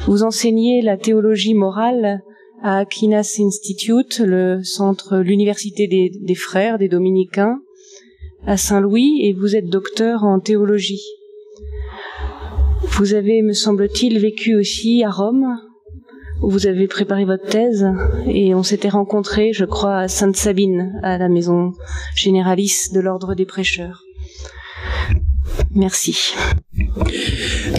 Vous enseignez la théologie morale à Aquinas Institute, l'université des frères, des dominicains, à Saint-Louis, et vous êtes docteur en théologie. Vous avez, me semble-t-il, vécu aussi à Rome, où vous avez préparé votre thèse, et on s'était rencontrés, je crois, à Sainte-Sabine, à la maison généralice de l'ordre des prêcheurs. Merci.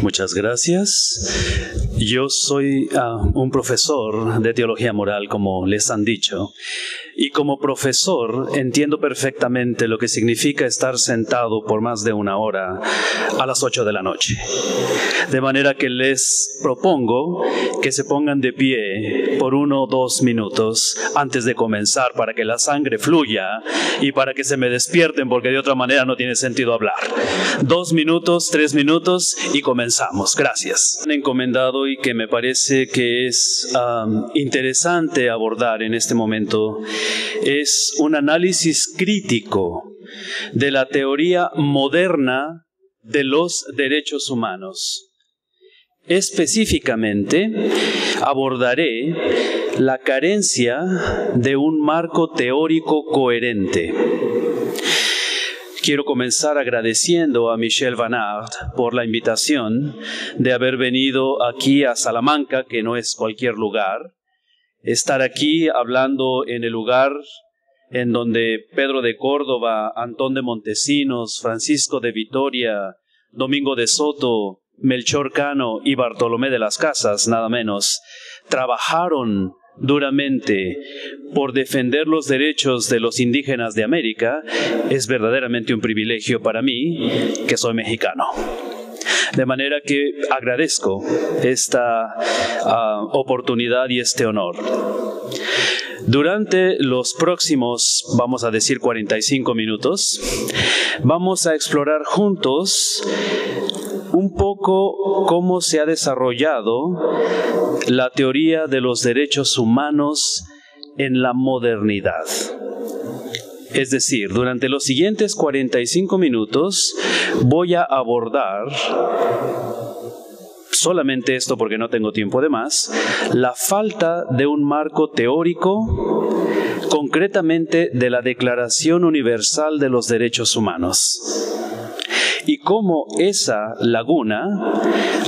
Muchas gracias. Yo soy un profesor de teología moral, como les han dicho, y como profesor entiendo perfectamente lo que significa estar sentado por más de una hora a las 8 de la noche. De manera que les propongo que se pongan de pie por 1 o 2 minutos antes de comenzar, para que la sangre fluya y para que se me despierten, porque de otra manera no tiene sentido hablar. 2 minutos, 3 minutos y comenzamos. Gracias. Un encomendado y que me parece que es interesante abordar en este momento es un análisis crítico de la teoría moderna de los derechos humanos. Específicamente, abordaré la carencia de un marco teórico coherente. Quiero comenzar agradeciendo a Michel Van Aert por la invitación de haber venido aquí a Salamanca, que no es cualquier lugar. Estar aquí hablando en el lugar en donde Pedro de Córdoba, Antón de Montesinos, Francisco de Vitoria, Domingo de Soto, Melchor Cano y Bartolomé de las Casas, nada menos, trabajaron duramente por defender los derechos de los indígenas de América, es verdaderamente un privilegio para mí, que soy mexicano. De manera que agradezco esta oportunidad y este honor. Durante los próximos, vamos a decir 45 minutos, vamos a explorar juntos un poco cómo se ha desarrollado la teoría de los derechos humanos en la modernidad. Es decir, durante los siguientes 45 minutos voy a abordar, solamente esto porque no tengo tiempo de más, la falta de un marco teórico, concretamente de la Declaración Universal de los Derechos Humanos, y cómo esa laguna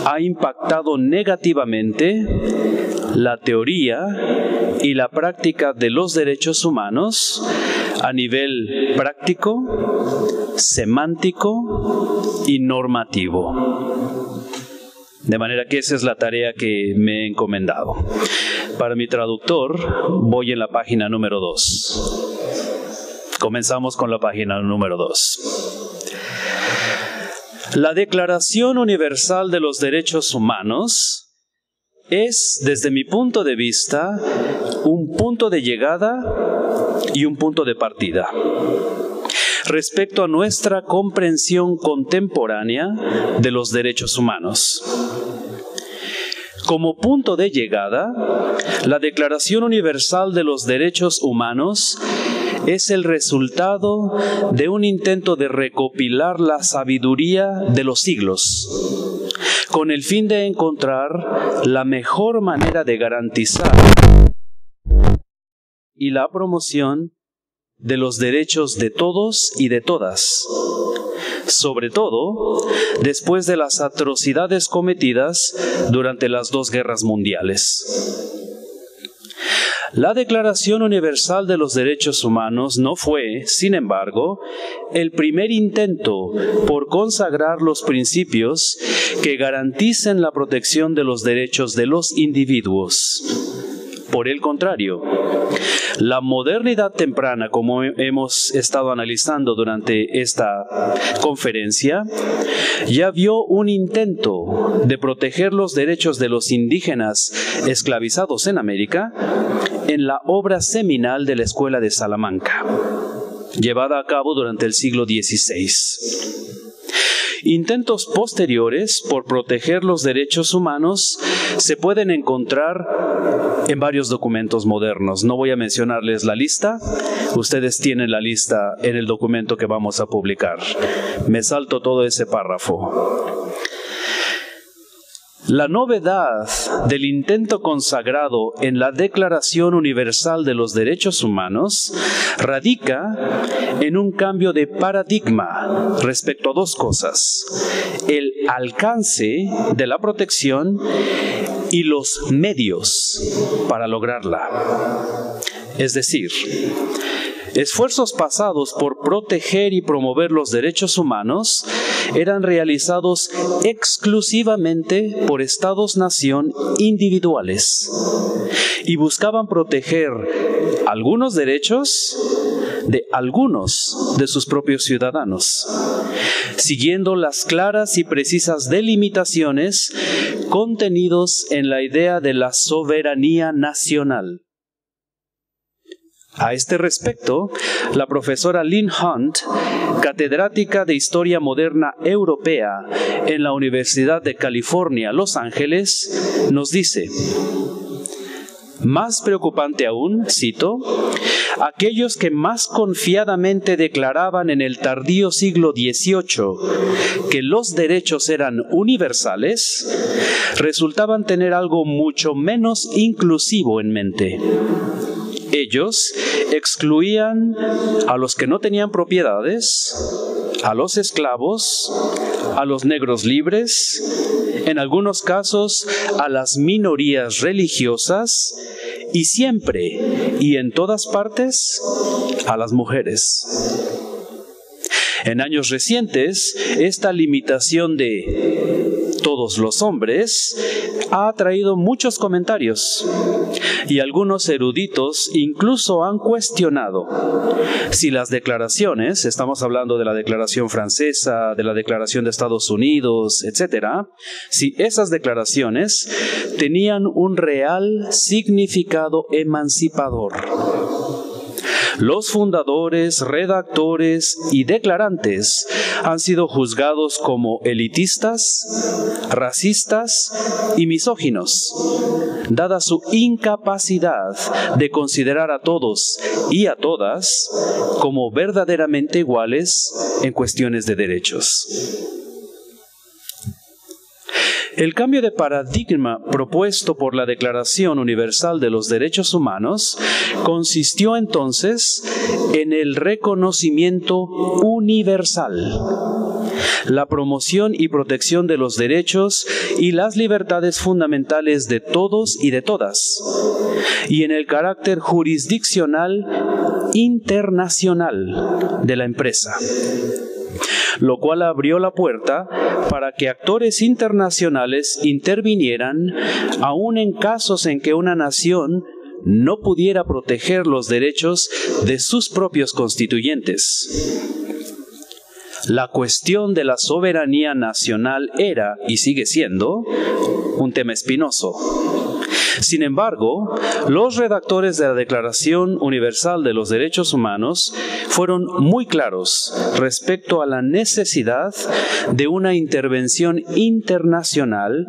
ha impactado negativamente la teoría y la práctica de los derechos humanos a nivel práctico, semántico y normativo. De manera que esa es la tarea que me he encomendado. Para mi traductor, voy en la página número 2. Comenzamos con la página número 2. La Declaración Universal de los Derechos Humanos es, desde mi punto de vista, un punto de llegada y un punto de partida respecto a nuestra comprensión contemporánea de los derechos humanos. Como punto de llegada, la Declaración Universal de los Derechos Humanos es el resultado de un intento de recopilar la sabiduría de los siglos, con el fin de encontrar la mejor manera de garantizar y la promoción de los derechos de todos y de todas, sobre todo después de las atrocidades cometidas durante las 2 guerras mundiales. La Declaración Universal de los Derechos Humanos no fue, sin embargo, el primer intento por consagrar los principios que garanticen la protección de los derechos de los individuos. Por el contrario, la modernidad temprana, como hemos estado analizando durante esta conferencia, ya vio un intento de proteger los derechos de los indígenas esclavizados en América en la obra seminal de la Escuela de Salamanca, llevada a cabo durante el siglo XVI. Intentos posteriores por proteger los derechos humanos se pueden encontrar en varios documentos modernos. No voy a mencionarles la lista, ustedes tienen la lista en el documento que vamos a publicar. Me salto todo ese párrafo. La novedad del intento consagrado en la Declaración Universal de los Derechos Humanos radica en un cambio de paradigma respecto a dos cosas: el alcance de la protección y los medios para lograrla. Es decir, esfuerzos pasados por proteger y promover los derechos humanos eran realizados exclusivamente por estados-nación individuales y buscaban proteger algunos derechos de algunos de sus propios ciudadanos, siguiendo las claras y precisas delimitaciones contenidos en la idea de la soberanía nacional. A este respecto, la profesora Lynn Hunt, catedrática de Historia Moderna Europea en la Universidad de California, Los Ángeles, nos dice: más preocupante aún, cito, aquellos que más confiadamente declaraban en el tardío siglo XVIII que los derechos eran universales, resultaban tener algo mucho menos inclusivo en mente. Ellos excluían a los que no tenían propiedades, a los esclavos, a los negros libres, en algunos casos a las minorías religiosas y siempre y en todas partes a las mujeres. En años recientes, esta limitación de todos los hombres ha atraído muchos comentarios y algunos eruditos incluso han cuestionado si las declaraciones, estamos hablando de la Declaración Francesa, de la Declaración de Estados Unidos, etc., si esas declaraciones tenían un real significado emancipador. Los fundadores, redactores y declarantes han sido juzgados como elitistas, racistas y misóginos, dada su incapacidad de considerar a todos y a todas como verdaderamente iguales en cuestiones de derechos. El cambio de paradigma propuesto por la Declaración Universal de los Derechos Humanos consistió entonces en el reconocimiento universal, la promoción y protección de los derechos y las libertades fundamentales de todos y de todas, y en el carácter jurisdiccional internacional de la empresa, lo cual abrió la puerta para que actores internacionales intervinieran aun en casos en que una nación no pudiera proteger los derechos de sus propios constituyentes. La cuestión de la soberanía nacional era, y sigue siendo, un tema espinoso. Sin embargo, los redactores de la Declaración Universal de los Derechos Humanos fueron muy claros respecto a la necesidad de una intervención internacional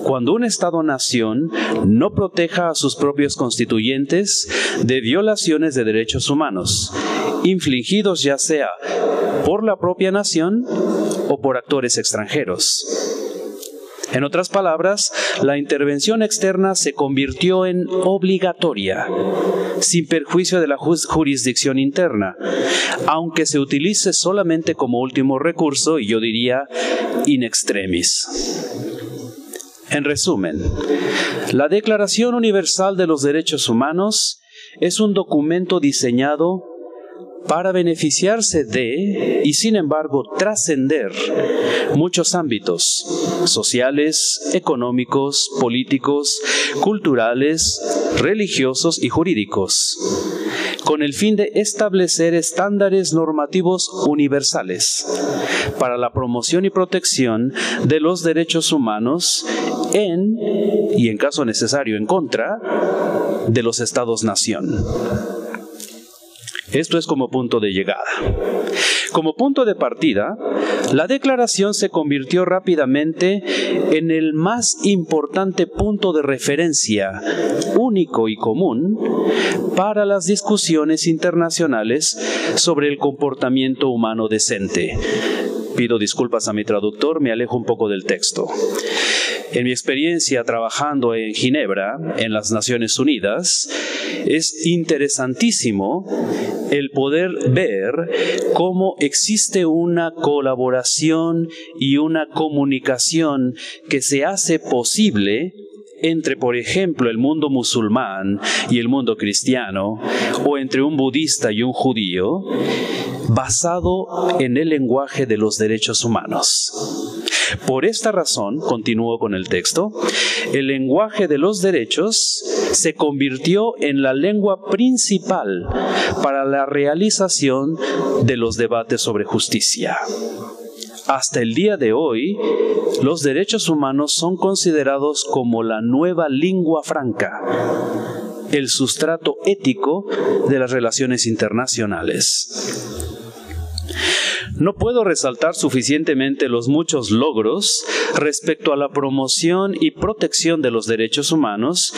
cuando un Estado-nación no proteja a sus propios constituyentes de violaciones de derechos humanos, infligidos ya sea por la propia nación o por actores extranjeros. En otras palabras, la intervención externa se convirtió en obligatoria, sin perjuicio de la jurisdicción interna, aunque se utilice solamente como último recurso, y yo diría in extremis. En resumen, la Declaración Universal de los Derechos Humanos es un documento diseñado para beneficiarse de, y sin embargo trascender, muchos ámbitos sociales, económicos, políticos, culturales, religiosos y jurídicos, con el fin de establecer estándares normativos universales para la promoción y protección de los derechos humanos en, y en caso necesario en contra, de los Estados-nación. Esto es como punto de llegada. Como punto de partida, la declaración se convirtió rápidamente en el más importante punto de referencia, único y común, para las discusiones internacionales sobre el comportamiento humano decente. pido disculpas a mi traductor, me alejo un poco del texto. En mi experiencia trabajando en Ginebra, en las Naciones Unidas, es interesantísimo el poder ver cómo existe una colaboración y una comunicación que se hace posible entre, por ejemplo, el mundo musulmán y el mundo cristiano, o entre un budista y un judío, basado en el lenguaje de los derechos humanos. Por esta razón, continúo con el texto, el lenguaje de los derechos se convirtió en la lengua principal para la realización de los debates sobre justicia. Hasta el día de hoy, los derechos humanos son considerados como la nueva lingua franca, el sustrato ético de las relaciones internacionales. No puedo resaltar suficientemente los muchos logros respecto a la promoción y protección de los derechos humanos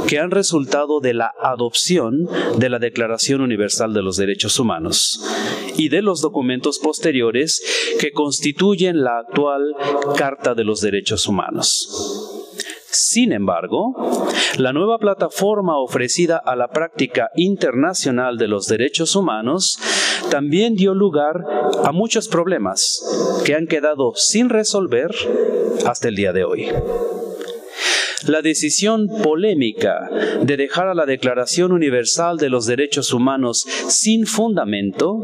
que han resultado de la adopción de la Declaración Universal de los Derechos Humanos y de los documentos posteriores que constituyen la actual Carta de los Derechos Humanos. Sin embargo, la nueva plataforma ofrecida a la práctica internacional de los derechos humanos también dio lugar a muchos problemas que han quedado sin resolver hasta el día de hoy. La decisión polémica de dejar a la Declaración Universal de los Derechos Humanos sin fundamento,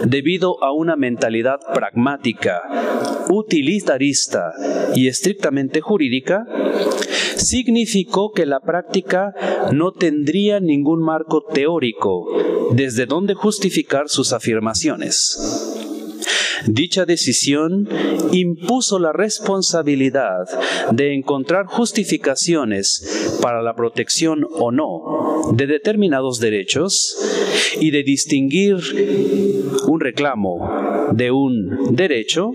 debido a una mentalidad pragmática, utilitarista y estrictamente jurídica, significó que la práctica no tendría ningún marco teórico desde donde justificar sus afirmaciones. Dicha decisión impuso la responsabilidad de encontrar justificaciones para la protección o no de determinados derechos y de distinguir un reclamo de un derecho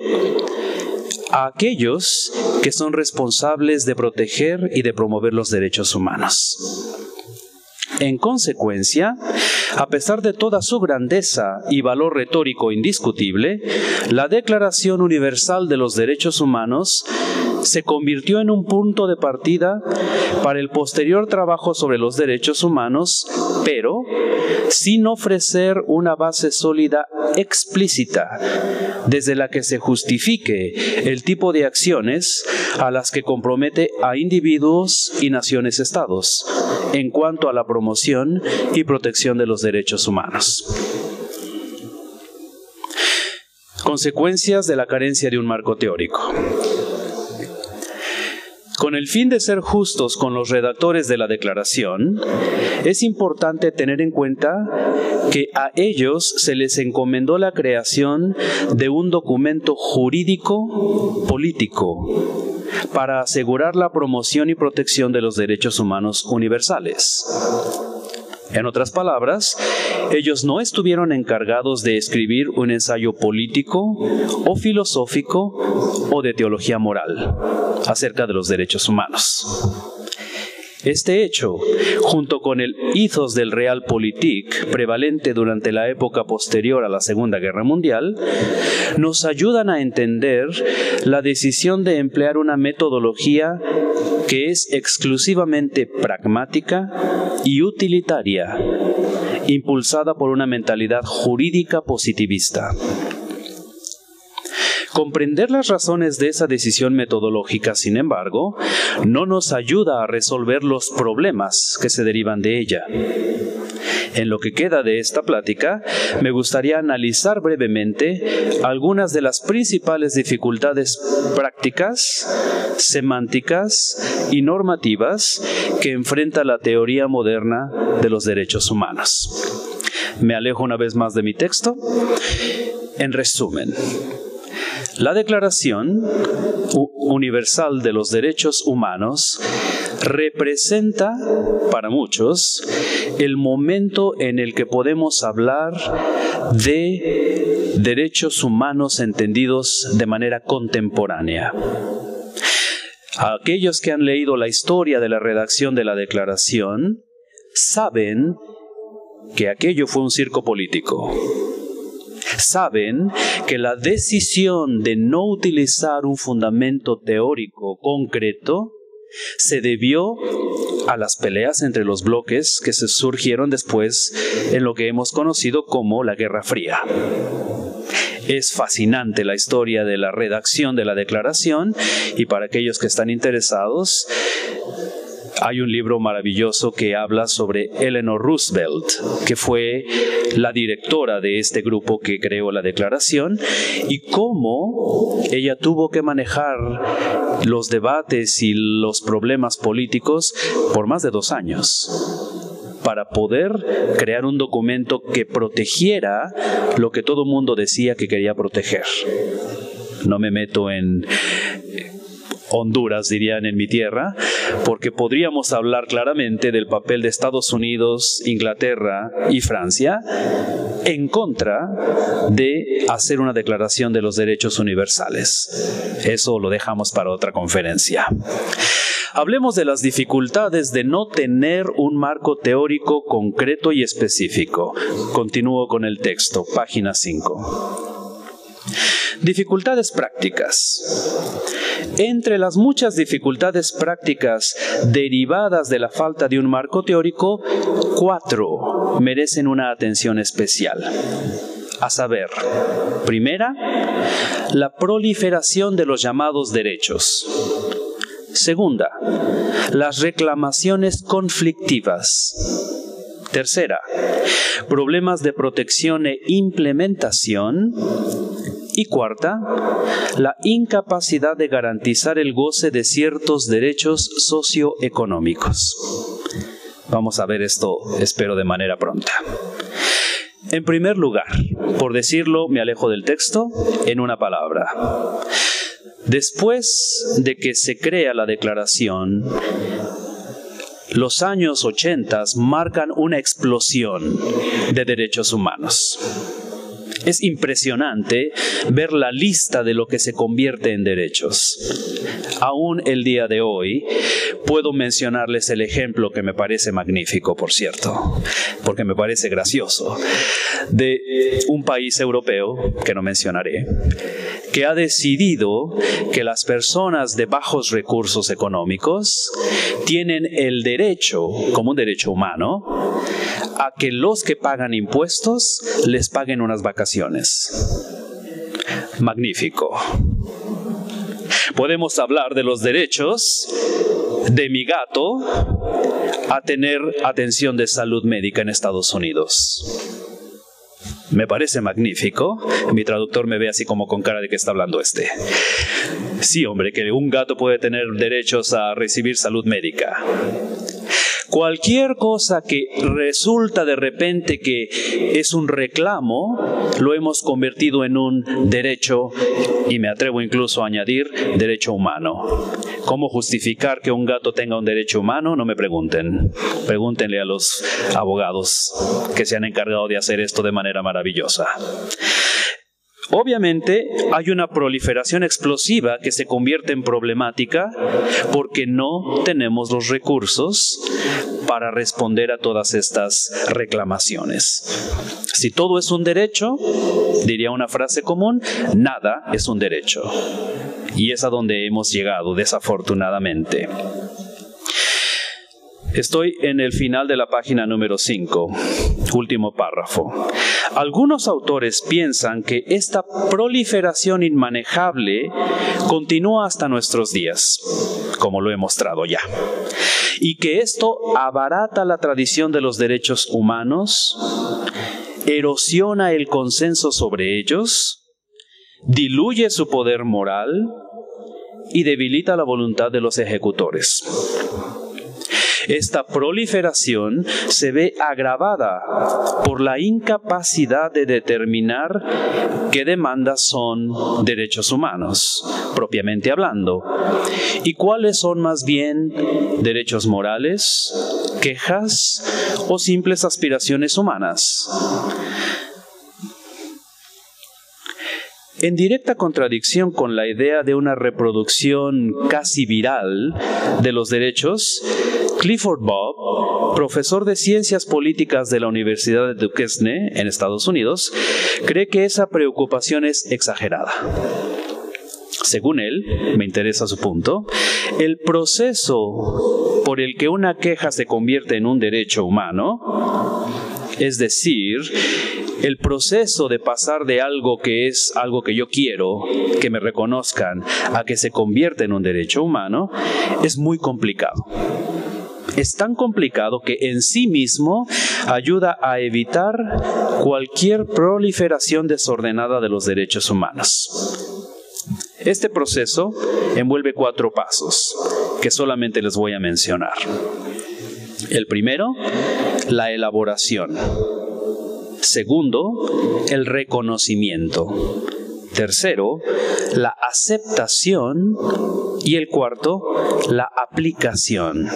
a aquellos que son responsables de proteger y de promover los derechos humanos. En consecuencia, a pesar de toda su grandeza y valor retórico indiscutible, la Declaración Universal de los Derechos Humanos se convirtió en un punto de partida para el posterior trabajo sobre los derechos humanos, pero sin ofrecer una base sólida explícita desde la que se justifique el tipo de acciones a las que compromete a individuos y naciones-estados en cuanto a la promoción y protección de los derechos humanos. Consecuencias de la carencia de un marco teórico. Con el fin de ser justos con los redactores de la declaración, es importante tener en cuenta que a ellos se les encomendó la creación de un documento jurídico político para asegurar la promoción y protección de los derechos humanos universales. En otras palabras, ellos no estuvieron encargados de escribir un ensayo político o filosófico o de teología moral acerca de los derechos humanos. Este hecho, junto con el ethos del realpolitik prevalente durante la época posterior a la Segunda Guerra Mundial, nos ayudan a entender la decisión de emplear una metodología que es exclusivamente pragmática y utilitaria, impulsada por una mentalidad jurídica positivista. Comprender las razones de esa decisión metodológica, sin embargo, no nos ayuda a resolver los problemas que se derivan de ella. En lo que queda de esta plática, me gustaría analizar brevemente algunas de las principales dificultades prácticas, semánticas y normativas que enfrenta la teoría moderna de los derechos humanos. Me alejo una vez más de mi texto. En resumen, la Declaración Universal de los Derechos Humanos representa, para muchos, el momento en el que podemos hablar de derechos humanos entendidos de manera contemporánea. Aquellos que han leído la historia de la redacción de la Declaración saben que aquello fue un circo político. saben que la decisión de no utilizar un fundamento teórico concreto se debió a las peleas entre los bloques que se surgieron después en lo que hemos conocido como la Guerra Fría. Es fascinante la historia de la redacción de la declaración, y para aquellos que están interesados, hay un libro maravilloso que habla sobre Eleanor Roosevelt, que fue la directora de este grupo que creó la declaración, y cómo ella tuvo que manejar los debates y los problemas políticos por más de 2 años para poder crear un documento que protegiera lo que todo mundo decía que quería proteger. No me meto en Honduras, dirían en mi tierra, porque podríamos hablar claramente del papel de Estados Unidos, Inglaterra y Francia en contra de hacer una declaración de los derechos universales. Eso lo dejamos para otra conferencia. Hablemos de las dificultades de no tener un marco teórico concreto y específico. Continúo con el texto, página 5. Dificultades prácticas. Entre las muchas dificultades prácticas derivadas de la falta de un marco teórico, 4 merecen una atención especial. A saber, primera, la proliferación de los llamados derechos. Segunda, las reclamaciones conflictivas. Tercera, problemas de protección e implementación. Y cuarta, la incapacidad de garantizar el goce de ciertos derechos socioeconómicos. Vamos a ver esto, espero, de manera pronta. En primer lugar, por decirlo, me alejo del texto, en una palabra. Después de que se crea la declaración, los años 80 marcan una explosión de derechos humanos. Es impresionante ver la lista de lo que se convierte en derechos. Aún el día de hoy puedo mencionarles el ejemplo que me parece magnífico, por cierto, porque me parece gracioso, de un país europeo, que no mencionaré, que ha decidido que las personas de bajos recursos económicos tienen el derecho, como un derecho humano, a que los que pagan impuestos les paguen unas vacaciones. Magnífico. Podemos hablar de los derechos de mi gato a tener atención de salud médica en Estados Unidos. Me parece magnífico. Mi traductor me ve así como con cara de que está hablando este. Sí, hombre, que un gato puede tener derechos a recibir salud médica. Cualquier cosa que resulta de repente que es un reclamo, lo hemos convertido en un derecho, y me atrevo incluso a añadir, derecho humano. ¿Cómo justificar que un gato tenga un derecho humano? No me pregunten. Pregúntenle a los abogados que se han encargado de hacer esto de manera maravillosa. Obviamente hay una proliferación explosiva que se convierte en problemática porque no tenemos los recursos para responder a todas estas reclamaciones. Si todo es un derecho, diría una frase común, nada es un derecho. Y es a donde hemos llegado, desafortunadamente. Estoy en el final de la página número 5, último párrafo. Algunos autores piensan que esta proliferación inmanejable continúa hasta nuestros días, como lo he mostrado ya, y que esto abarata la tradición de los derechos humanos, erosiona el consenso sobre ellos, diluye su poder moral y debilita la voluntad de los ejecutores. Esta proliferación se ve agravada por la incapacidad de determinar qué demandas son derechos humanos, propiamente hablando, y cuáles son más bien derechos morales, quejas o simples aspiraciones humanas. En directa contradicción con la idea de una reproducción casi viral de los derechos, Clifford Bob profesor de Ciencias Políticas de la Universidad de Duquesne, en Estados Unidos, cree que esa preocupación es exagerada. Según él, me interesa su punto, el proceso por el que una queja se convierte en un derecho humano, es decir, el proceso de pasar de algo que es algo que yo quiero, que me reconozcan, a que se convierta en un derecho humano, es muy complicado. Es tan complicado que en sí mismo ayuda a evitar cualquier proliferación desordenada de los derechos humanos. Este proceso envuelve 4 pasos que solamente les voy a mencionar. El primero, la elaboración. Segundo, el reconocimiento. Tercero, la aceptación. Y el cuarto, la aplicación.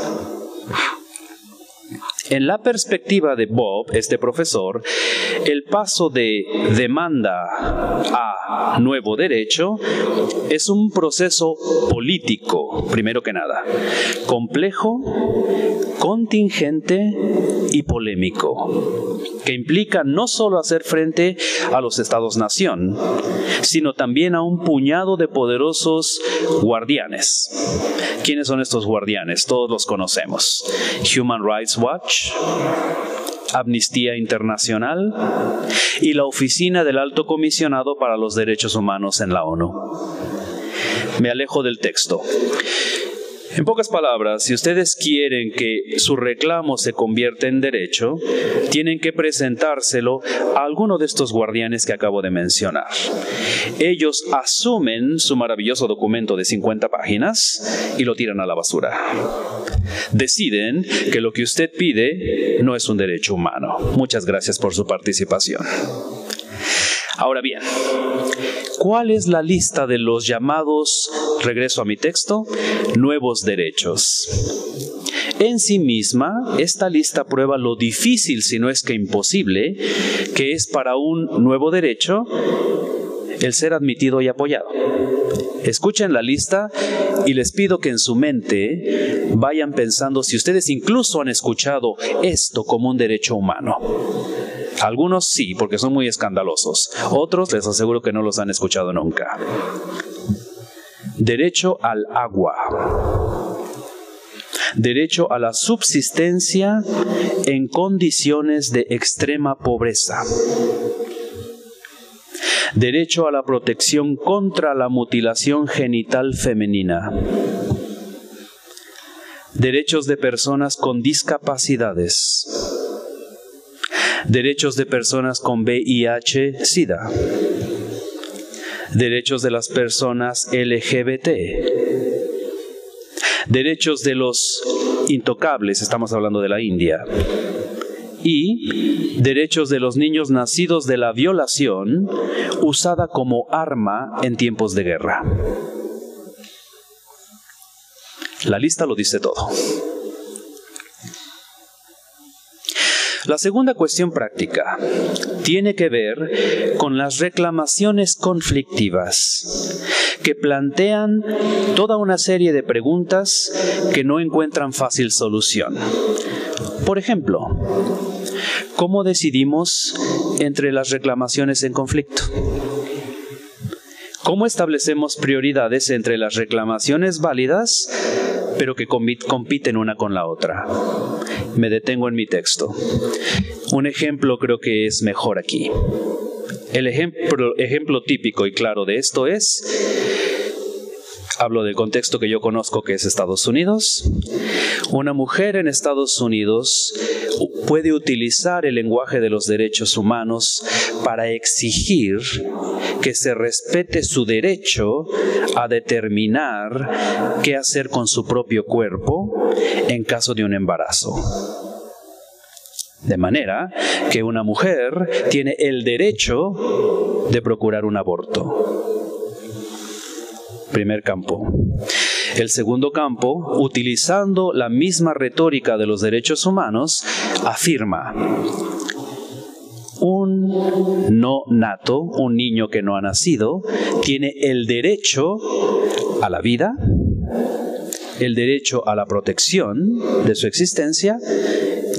En la perspectiva de Bob, este profesor, el paso de demanda a nuevo derecho es un proceso político, primero que nada, complejo, contingente y polémico, que implica no solo hacer frente a los estados-nación, sino también a un puñado de poderosos guardianes. ¿Quiénes son estos guardianes? Todos los conocemos. Human Rights Watch, Amnistía Internacional y la Oficina del Alto Comisionado para los Derechos Humanos en la ONU. Me alejo del texto. En pocas palabras, si ustedes quieren que su reclamo se convierta en derecho, tienen que presentárselo a alguno de estos guardianes que acabo de mencionar. Ellos asumen su maravilloso documento de 50 páginas y lo tiran a la basura. Deciden que lo que usted pide no es un derecho humano. Muchas gracias por su participación. Ahora bien, ¿cuál es la lista de los llamados, regreso a mi texto, nuevos derechos? En sí misma, esta lista prueba lo difícil, si no es que imposible, que es para un nuevo derecho el ser admitido y apoyado. Escuchen la lista y les pido que en su mente vayan pensando si ustedes incluso han escuchado esto como un derecho humano. Algunos sí, porque son muy escandalosos. Otros les aseguro que no los han escuchado nunca. Derecho al agua. Derecho a la subsistencia en condiciones de extrema pobreza. Derecho a la protección contra la mutilación genital femenina. Derechos de personas con discapacidades. Derechos de personas con VIH-Sida. Derechos de las personas LGBT. Derechos de los intocables, estamos hablando de la India. Y derechos de los niños nacidos de la violación usada como arma en tiempos de guerra. La lista lo dice todo. La segunda cuestión práctica tiene que ver con las reclamaciones conflictivas, que plantean toda una serie de preguntas que no encuentran fácil solución. Por ejemplo, ¿cómo decidimos entre las reclamaciones en conflicto? ¿Cómo establecemos prioridades entre las reclamaciones válidas, pero que compiten una con la otra? Me detengo en mi texto. Un ejemplo creo que es mejor aquí. El ejemplo típico y claro de esto es, hablo del contexto que yo conozco, que es Estados Unidos. Una mujer en Estados Unidos puede utilizar el lenguaje de los derechos humanos para exigir que se respete su derecho a determinar qué hacer con su propio cuerpo en caso de un embarazo. De manera que una mujer tiene el derecho de procurar un aborto. Primer campo. El segundo campo, utilizando la misma retórica de los derechos humanos, afirma: un no nato, un niño que no ha nacido, tiene el derecho a la vida, el derecho a la protección de su existencia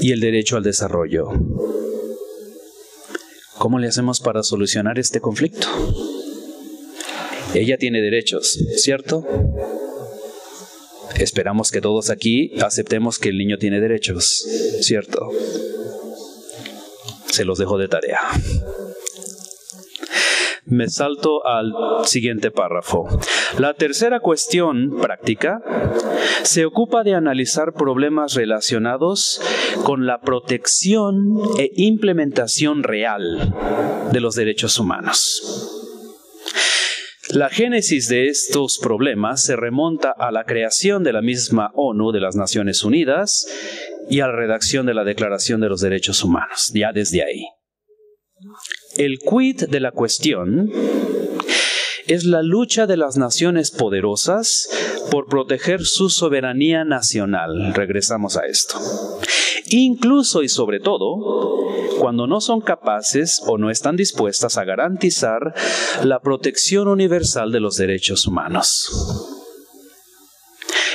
y el derecho al desarrollo. ¿Cómo le hacemos para solucionar este conflicto? Ella tiene derechos, ¿cierto? Esperamos que todos aquí aceptemos que el niño tiene derechos, ¿cierto? Se los dejo de tarea. Me salto al siguiente párrafo. La tercera cuestión práctica se ocupa de analizar problemas relacionados con la protección e implementación real de los derechos humanos. La génesis de estos problemas se remonta a la creación de la misma ONU de las Naciones Unidas y a la redacción de la Declaración de los Derechos Humanos, ya desde ahí. El quid de la cuestión es la lucha de las naciones poderosas por proteger su soberanía nacional. Regresamos a esto. Incluso y sobre todo, cuando no son capaces o no están dispuestas a garantizar la protección universal de los derechos humanos.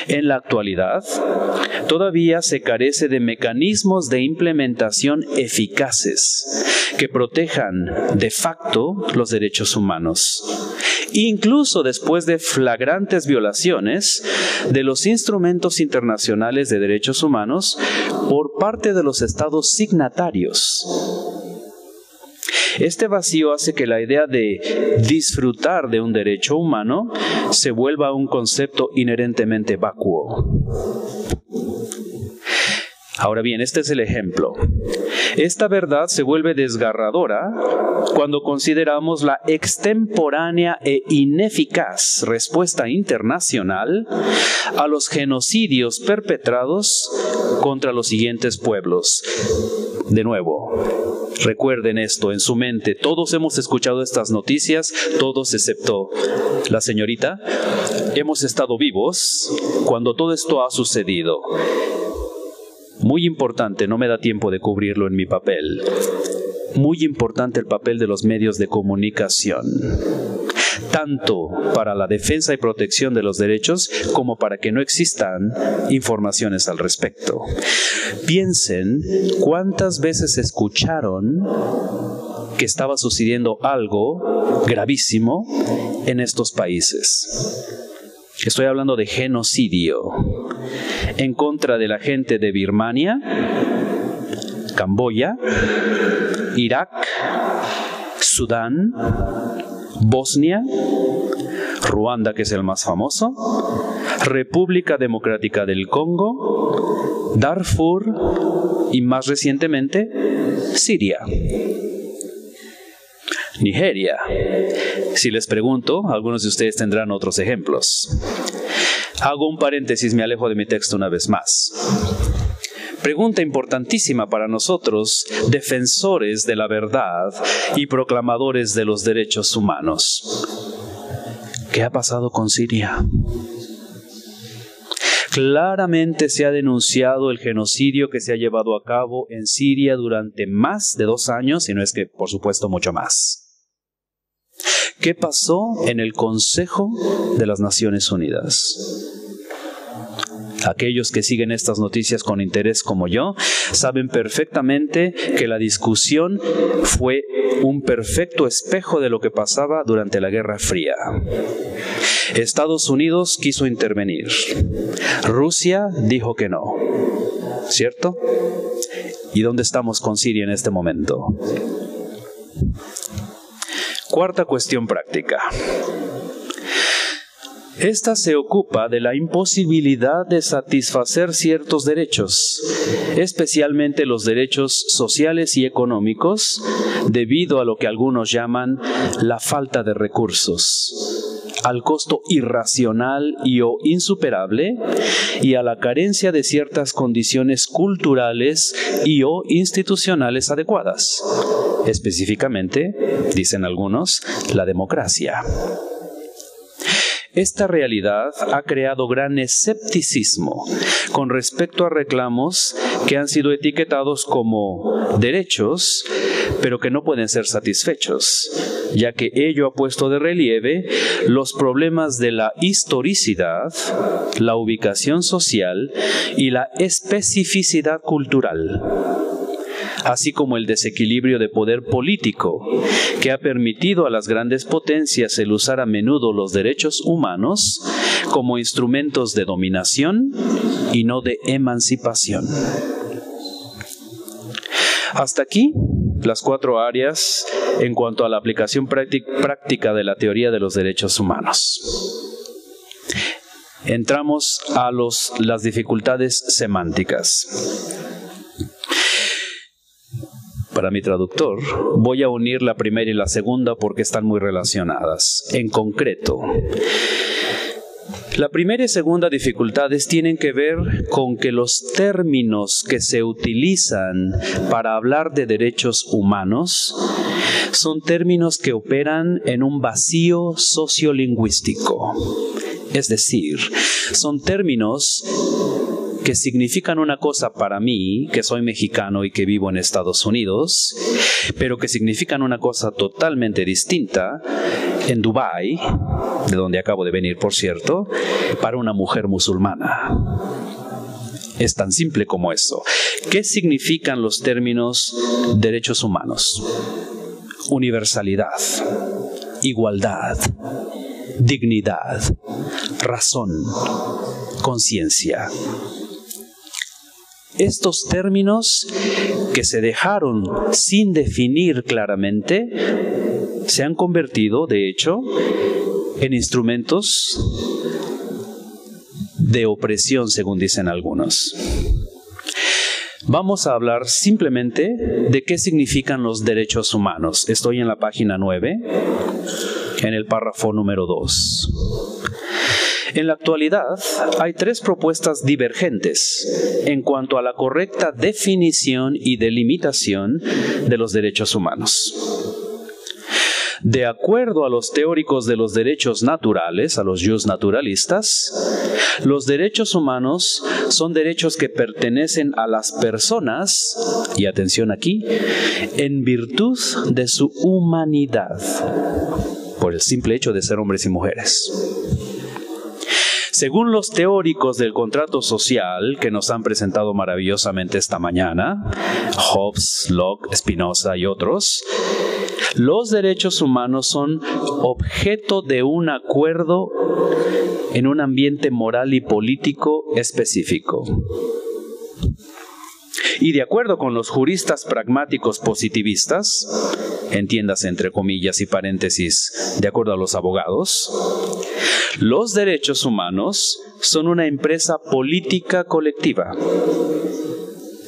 En la actualidad, todavía se carece de mecanismos de implementación eficaces que protejan de facto los derechos humanos, incluso después de flagrantes violaciones de los instrumentos internacionales de derechos humanos por parte de los estados signatarios. Este vacío hace que la idea de disfrutar de un derecho humano se vuelva un concepto inherentemente vacuo. Ahora bien, este es el ejemplo. Esta verdad se vuelve desgarradora cuando consideramos la extemporánea e ineficaz respuesta internacional a los genocidios perpetrados contra los siguientes pueblos. De nuevo, recuerden esto en su mente. Todos hemos escuchado estas noticias, todos excepto la señorita. Hemos estado vivos cuando todo esto ha sucedido. Muy importante, no me da tiempo de cubrirlo en mi papel. Muy importante el papel de los medios de comunicación, tanto para la defensa y protección de los derechos como para que no existan informaciones al respecto. Piensen cuántas veces escucharon que estaba sucediendo algo gravísimo en estos países. Estoy hablando de genocidio en contra de la gente de Birmania, Camboya, Irak, Sudán, Bosnia, Ruanda, que es el más famoso, República Democrática del Congo, Darfur y más recientemente Siria. Nigeria. Si les pregunto, algunos de ustedes tendrán otros ejemplos. Hago un paréntesis, me alejo de mi texto una vez más. Pregunta importantísima para nosotros, defensores de la verdad y proclamadores de los derechos humanos. ¿Qué ha pasado con Siria? Claramente se ha denunciado el genocidio que se ha llevado a cabo en Siria durante más de 2 años, y no es que, por supuesto, mucho más. ¿Qué pasó en el Consejo de las Naciones Unidas? Aquellos que siguen estas noticias con interés como yo, saben perfectamente que la discusión fue un perfecto espejo de lo que pasaba durante la Guerra Fría. Estados Unidos quiso intervenir. Rusia dijo que no. ¿Cierto? ¿Y dónde estamos con Siria en este momento? Cuarta cuestión práctica. Esta se ocupa de la imposibilidad de satisfacer ciertos derechos, especialmente los derechos sociales y económicos, debido a lo que algunos llaman la falta de recursos, al costo irracional y o insuperable y a la carencia de ciertas condiciones culturales y o institucionales adecuadas. Específicamente, dicen algunos, la democracia. Esta realidad ha creado gran escepticismo con respecto a reclamos que han sido etiquetados como derechos pero que no pueden ser satisfechos, ya que ello ha puesto de relieve los problemas de la historicidad, la ubicación social y la especificidad cultural, así como el desequilibrio de poder político que ha permitido a las grandes potencias el usar a menudo los derechos humanos como instrumentos de dominación y no de emancipación. Hasta aquí las 4 áreas en cuanto a la aplicación práctica de la teoría de los derechos humanos. Entramos a las dificultades semánticas. Para mi traductor, voy a unir la primera y la segunda porque están muy relacionadas. En concreto, la primera y segunda dificultades tienen que ver con que los términos que se utilizan para hablar de derechos humanos son términos que operan en un vacío sociolingüístico. Es decir, son términos que significan una cosa para mí, que soy mexicano y que vivo en Estados Unidos, pero que significan una cosa totalmente distinta en Dubái, de donde acabo de venir, por cierto, para una mujer musulmana. Es tan simple como eso. ¿Qué significan los términos derechos humanos? Universalidad, igualdad, dignidad, razón, conciencia. Estos términos que se dejaron sin definir claramente se han convertido, de hecho, en instrumentos de opresión, según dicen algunos. Vamos a hablar simplemente de qué significan los derechos humanos. Estoy en la página 9, en el párrafo número 2. En la actualidad, hay 3 propuestas divergentes en cuanto a la correcta definición y delimitación de los derechos humanos. De acuerdo a los teóricos de los derechos naturales, a los justnaturalistas, los derechos humanos son derechos que pertenecen a las personas, y atención aquí, en virtud de su humanidad, por el simple hecho de ser hombres y mujeres. Según los teóricos del contrato social que nos han presentado maravillosamente esta mañana, Hobbes, Locke, Spinoza y otros, los derechos humanos son objeto de un acuerdo en un ambiente moral y político específico. Y de acuerdo con los juristas pragmáticos positivistas, entiéndase entre comillas y paréntesis, de acuerdo a los abogados, los derechos humanos son una empresa política colectiva,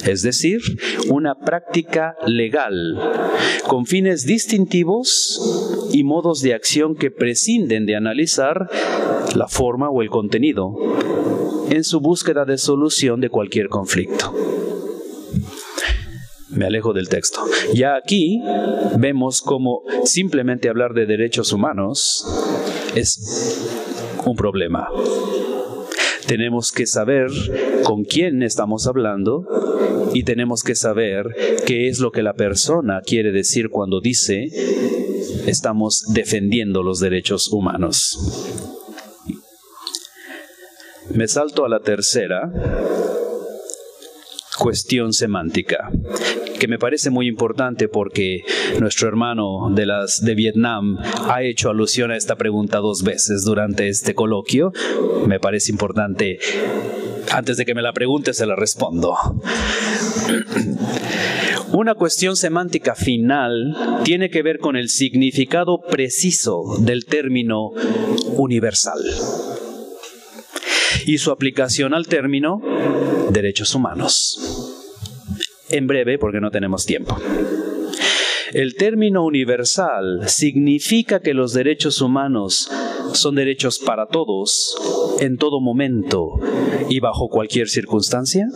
es decir, una práctica legal con fines distintivos y modos de acción que prescinden de analizar la forma o el contenido en su búsqueda de solución de cualquier conflicto. Me alejo del texto. Ya aquí vemos cómo simplemente hablar de derechos humanos es un problema. Tenemos que saber con quién estamos hablando y tenemos que saber qué es lo que la persona quiere decir cuando dice estamos defendiendo los derechos humanos. Me salto a la tercera cuestión semántica, que me parece muy importante porque nuestro hermano de Vietnam ha hecho alusión a esta pregunta 2 veces durante este coloquio. Me parece importante, antes de que me la pregunte, se la respondo. Una cuestión semántica final tiene que ver con el significado preciso del término universal y su aplicación al término derechos humanos. En breve, porque no tenemos tiempo. El término universal significa que los derechos humanos son derechos para todos, en todo momento y bajo cualquier circunstancia.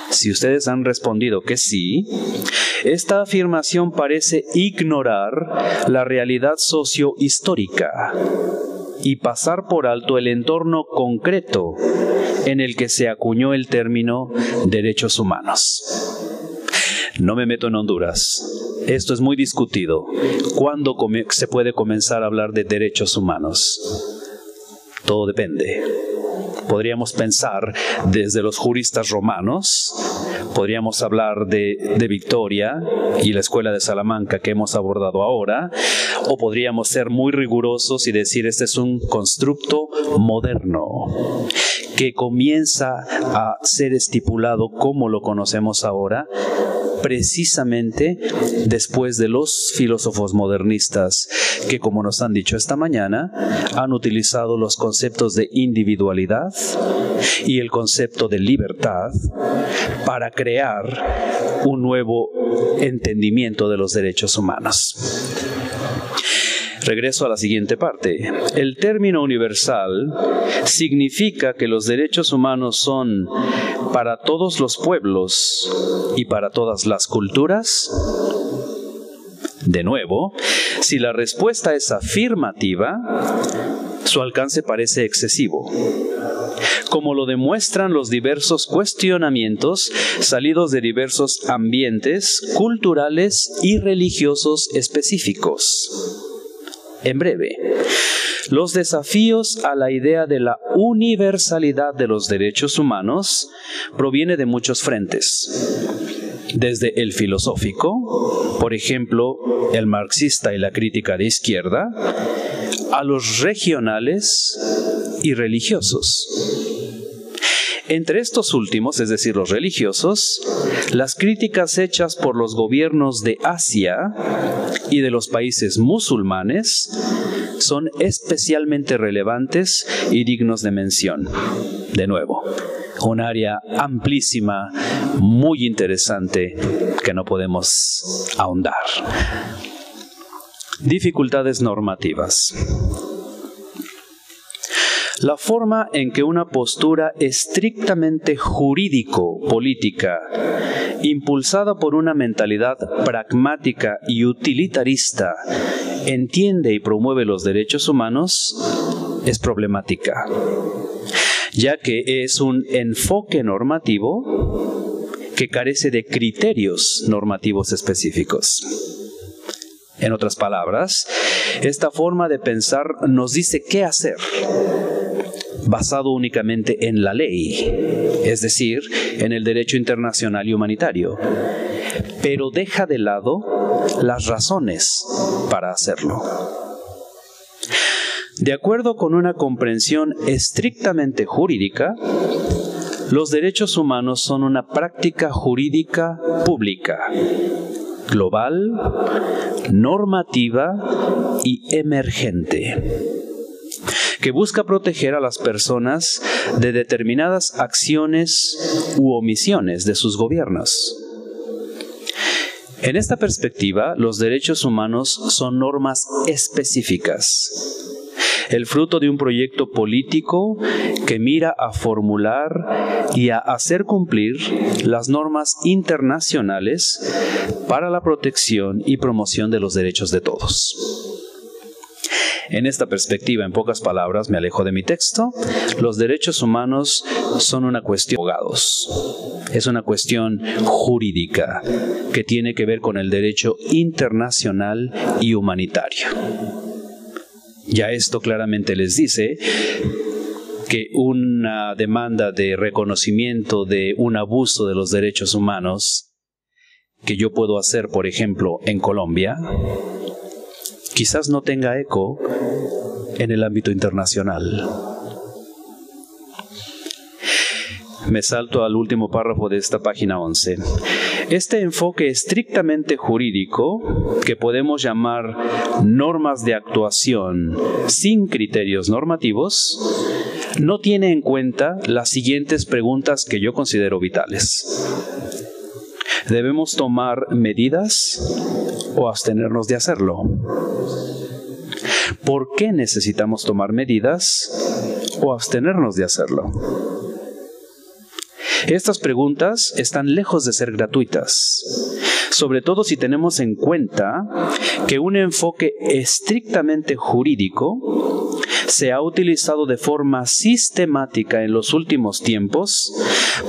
Si ustedes han respondido que sí, esta afirmación parece ignorar la realidad sociohistórica y pasar por alto el entorno concreto en el que se acuñó el término derechos humanos. No me meto en Honduras. Esto es muy discutido. ¿Cuándo se puede comenzar a hablar de derechos humanos? Todo depende. Podríamos pensar desde los juristas romanos, podríamos hablar de Victoria y la escuela de Salamanca que hemos abordado ahora, o podríamos ser muy rigurosos y decir este es un constructo moderno que comienza a ser estipulado como lo conocemos ahora, precisamente después de los filósofos modernistas que, como nos han dicho esta mañana, han utilizado los conceptos de individualidad y el concepto de libertad para crear un nuevo entendimiento de los derechos humanos. Regreso a la siguiente parte. El término universal significa que los derechos humanos son para todos los pueblos y para todas las culturas. De nuevo, si la respuesta es afirmativa, su alcance parece excesivo, como lo demuestran los diversos cuestionamientos salidos de diversos ambientes culturales y religiosos específicos. En breve, los desafíos a la idea de la universalidad de los derechos humanos proviene de muchos frentes. Desde el filosófico, por ejemplo, el marxista y la crítica de izquierda, a los regionales y religiosos. Entre estos últimos, es decir, los religiosos, las críticas hechas por los gobiernos de Asia y de los países musulmanes son especialmente relevantes y dignos de mención. De nuevo, un área amplísima, muy interesante, que no podemos ahondar. Dificultades normativas. La forma en que una postura estrictamente jurídico-política, impulsada por una mentalidad pragmática y utilitarista, entiende y promueve los derechos humanos, es problemática, ya que es un enfoque normativo que carece de criterios normativos específicos. En otras palabras, esta forma de pensar nos dice qué hacer, basado únicamente en la ley, es decir, en el derecho internacional y humanitario, pero deja de lado las razones para hacerlo. De acuerdo con una comprensión estrictamente jurídica, los derechos humanos son una práctica jurídica pública, global, normativa y emergente, que busca proteger a las personas de determinadas acciones u omisiones de sus gobiernos. En esta perspectiva, los derechos humanos son normas específicas, el fruto de un proyecto político que mira a formular y a hacer cumplir las normas internacionales para la protección y promoción de los derechos de todos. En esta perspectiva, en pocas palabras, me alejo de mi texto, los derechos humanos son una cuestión de abogados. Es una cuestión jurídica que tiene que ver con el derecho internacional y humanitario. Ya esto claramente les dice que una demanda de reconocimiento de un abuso de los derechos humanos que yo puedo hacer, por ejemplo, en Colombia, quizás no tenga eco en el ámbito internacional. Me salto al último párrafo de esta página 11. Este enfoque estrictamente jurídico, que podemos llamar normas de actuación sin criterios normativos, no tiene en cuenta las siguientes preguntas que yo considero vitales. ¿Debemos tomar medidas o abstenernos de hacerlo? ¿Por qué necesitamos tomar medidas o abstenernos de hacerlo? Estas preguntas están lejos de ser gratuitas, sobre todo si tenemos en cuenta que un enfoque estrictamente jurídico se ha utilizado de forma sistemática en los últimos tiempos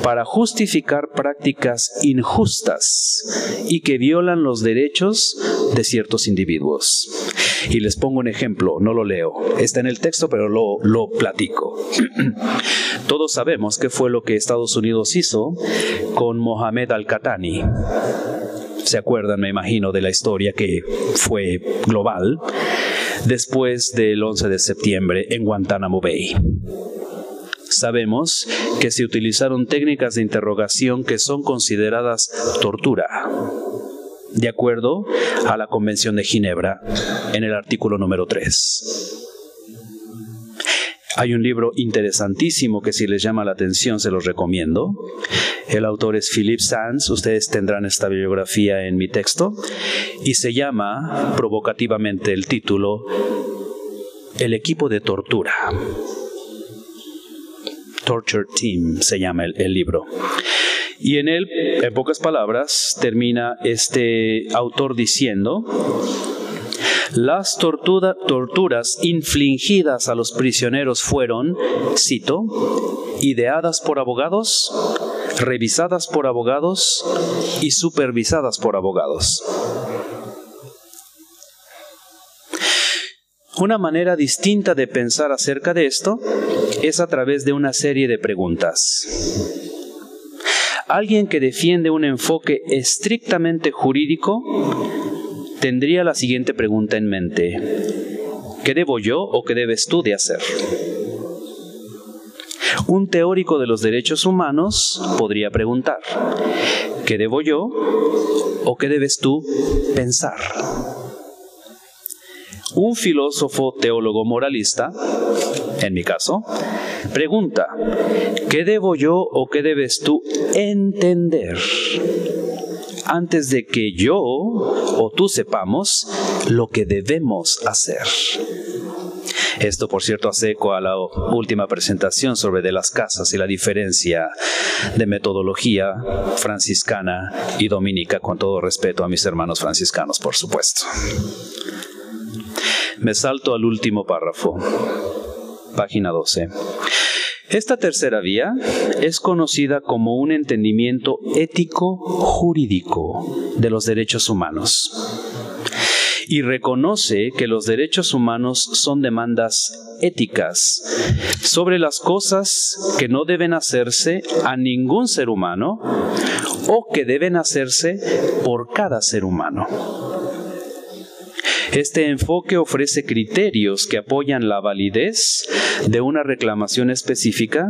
para justificar prácticas injustas y que violan los derechos de ciertos individuos. Y les pongo un ejemplo, no lo leo, está en el texto, pero lo platico. Todos sabemos qué fue lo que Estados Unidos hizo con Mohamed Al-Qahtani. ¿Se acuerdan, me imagino, de la historia que fue global después del 11 de septiembre en Guantánamo Bay? Sabemos que se utilizaron técnicas de interrogación que son consideradas tortura, de acuerdo a la Convención de Ginebra, en el artículo número 3. Hay un libro interesantísimo que si les llama la atención se los recomiendo. El autor es Philippe Sands, ustedes tendrán esta bibliografía en mi texto, y se llama, provocativamente el título, El equipo de tortura. Torture Team se llama el libro. Y en él, en pocas palabras, termina este autor diciendo: las torturas infligidas a los prisioneros fueron, cito, ideadas por abogados, revisadas por abogados y supervisadas por abogados. Una manera distinta de pensar acerca de esto es a través de una serie de preguntas. Alguien que defiende un enfoque estrictamente jurídico tendría la siguiente pregunta en mente: ¿qué debo yo o qué debes tú de hacer? Un teórico de los derechos humanos podría preguntar: ¿qué debo yo o qué debes tú pensar? Un filósofo teólogo moralista, en mi caso, pregunta: ¿qué debo yo o qué debes tú entender? Antes de que yo o tú sepamos lo que debemos hacer. Esto, por cierto, hace eco a la última presentación sobre de las casas y la diferencia de metodología franciscana y dominica, con todo respeto a mis hermanos franciscanos, por supuesto. Me salto al último párrafo, página 12. Esta tercera vía es conocida como un entendimiento ético-jurídico de los derechos humanos y reconoce que los derechos humanos son demandas éticas sobre las cosas que no deben hacerse a ningún ser humano o que deben hacerse por cada ser humano. Este enfoque ofrece criterios que apoyan la validez de una reclamación específica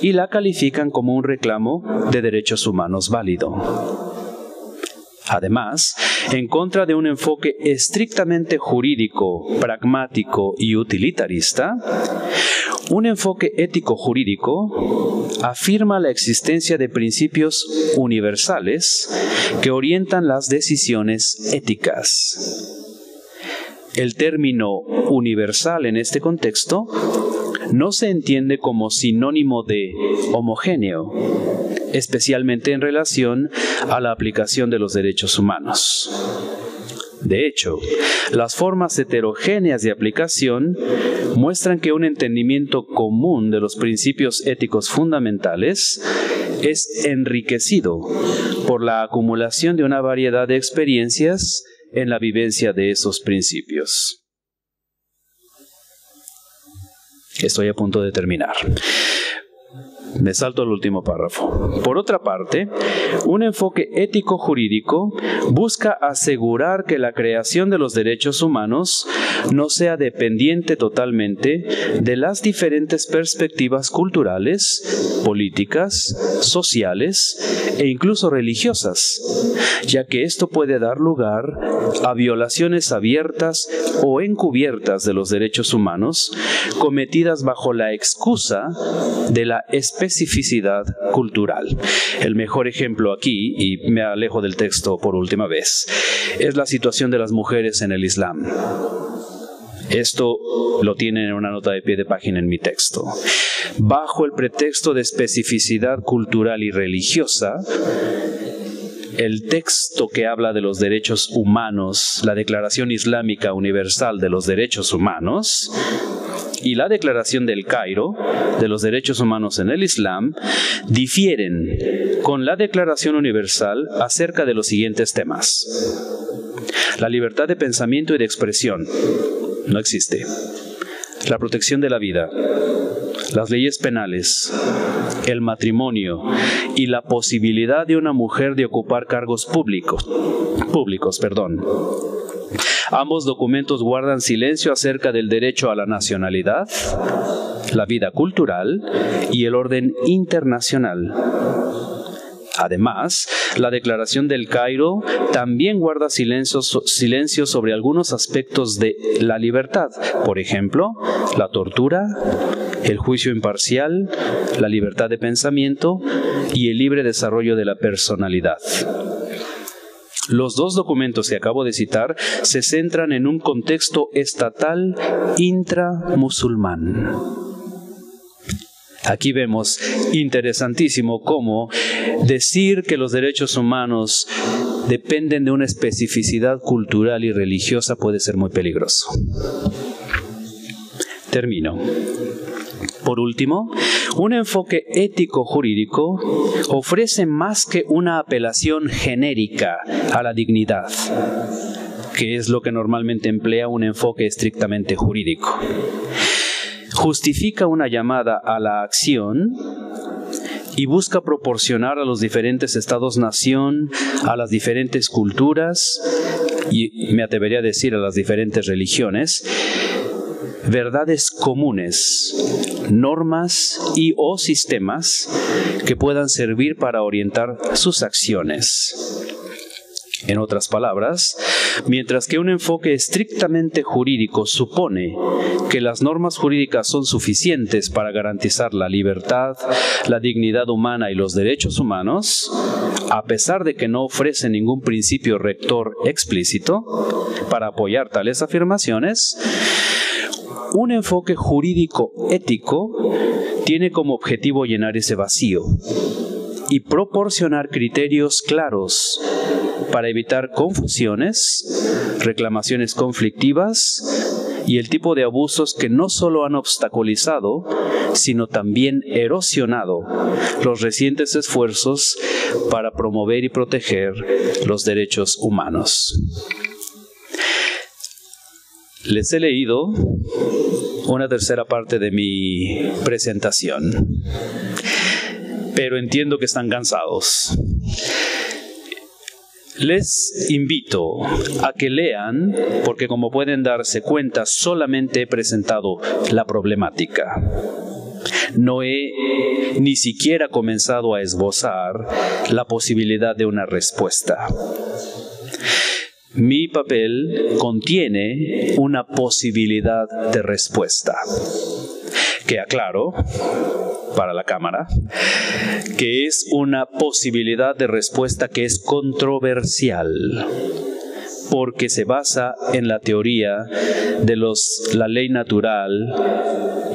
y la califican como un reclamo de derechos humanos válido. Además, en contra de un enfoque estrictamente jurídico, pragmático y utilitarista, un enfoque ético-jurídico afirma la existencia de principios universales que orientan las decisiones éticas. El término universal en este contexto no se entiende como sinónimo de homogéneo, especialmente en relación a la aplicación de los derechos humanos. De hecho, las formas heterogéneas de aplicación muestran que un entendimiento común de los principios éticos fundamentales es enriquecido por la acumulación de una variedad de experiencias en la vivencia de esos principios. Estoy a punto de terminar. Me salto al último párrafo. Por otra parte, un enfoque ético-jurídico busca asegurar que la creación de los derechos humanos no sea dependiente totalmente de las diferentes perspectivas culturales, políticas, sociales e incluso religiosas, ya que esto puede dar lugar a violaciones abiertas o encubiertas de los derechos humanos cometidas bajo la excusa de la especificidad cultural. El mejor ejemplo aquí, y me alejo del texto por última vez, es la situación de las mujeres en el Islam. Esto lo tienen en una nota de pie de página en mi texto. Bajo el pretexto de especificidad cultural y religiosa, el texto que habla de los derechos humanos, la Declaración Islámica Universal de los Derechos Humanos, y la Declaración del Cairo de los Derechos Humanos en el Islam difieren con la Declaración Universal acerca de los siguientes temas. La libertad de pensamiento y de expresión no existe. La protección de la vida, las leyes penales, el matrimonio y la posibilidad de una mujer de ocupar cargos públicos. Ambos documentos guardan silencio acerca del derecho a la nacionalidad, la vida cultural y el orden internacional. Además, la Declaración del Cairo también guarda silencio sobre algunos aspectos de la libertad, por ejemplo, la tortura, el juicio imparcial, la libertad de pensamiento y el libre desarrollo de la personalidad. Los dos documentos que acabo de citar se centran en un contexto estatal intramusulmán. Aquí vemos interesantísimo cómo decir que los derechos humanos dependen de una especificidad cultural y religiosa puede ser muy peligroso. Termino. Por último, un enfoque ético-jurídico ofrece más que una apelación genérica a la dignidad, que es lo que normalmente emplea un enfoque estrictamente jurídico. Justifica una llamada a la acción y busca proporcionar a los diferentes estados-nación, a las diferentes culturas y me atrevería a decir a las diferentes religiones, verdades comunes, normas y o sistemas que puedan servir para orientar sus acciones. En otras palabras, mientras que un enfoque estrictamente jurídico supone que las normas jurídicas son suficientes para garantizar la libertad, la dignidad humana y los derechos humanos, a pesar de que no ofrece ningún principio rector explícito para apoyar tales afirmaciones, un enfoque jurídico ético tiene como objetivo llenar ese vacío y proporcionar criterios claros para evitar confusiones, reclamaciones conflictivas y el tipo de abusos que no solo han obstaculizado, sino también erosionado los recientes esfuerzos para promover y proteger los derechos humanos. Les he leído una tercera parte de mi presentación, pero entiendo que están cansados. Les invito a que lean, porque como pueden darse cuenta, solamente he presentado la problemática. No he ni siquiera comenzado a esbozar la posibilidad de una respuesta. Mi papel contiene una posibilidad de respuesta, que aclaro para la cámara, que es una posibilidad de respuesta que es controversial, porque se basa en la teoría de la ley natural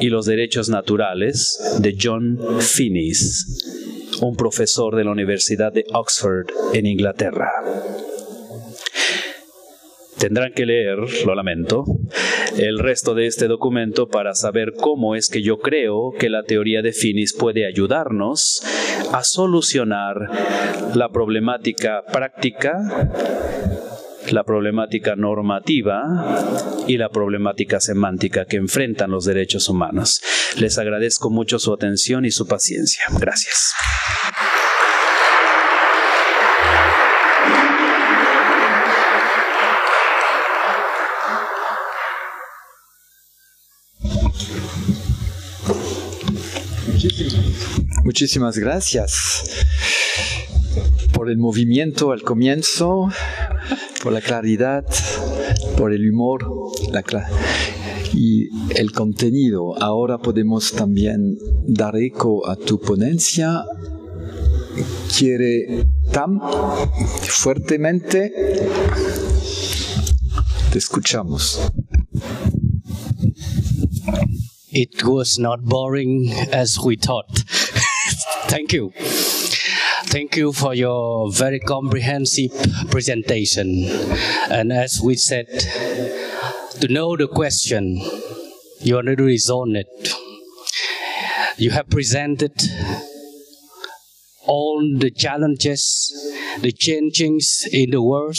y los derechos naturales de John Finnis, un profesor de la Universidad de Oxford en Inglaterra. Tendrán que leer, lo lamento, el resto de este documento para saber cómo es que yo creo que la teoría de Finnis puede ayudarnos a solucionar la problemática práctica, la problemática normativa y la problemática semántica que enfrentan los derechos humanos. Les agradezco mucho su atención y su paciencia. Gracias. Muchísimas gracias por el movimiento al comienzo, por la claridad, por el humor y el contenido. Ahora podemos también dar eco a tu ponencia. ¿Quiere Tam fuertemente? Te escuchamos. It was not boring as we thought. Thank you. Thank you for your very comprehensive presentation. And as we said, to know the question You already resolved it. You have presented all the challenges, the changings in the world,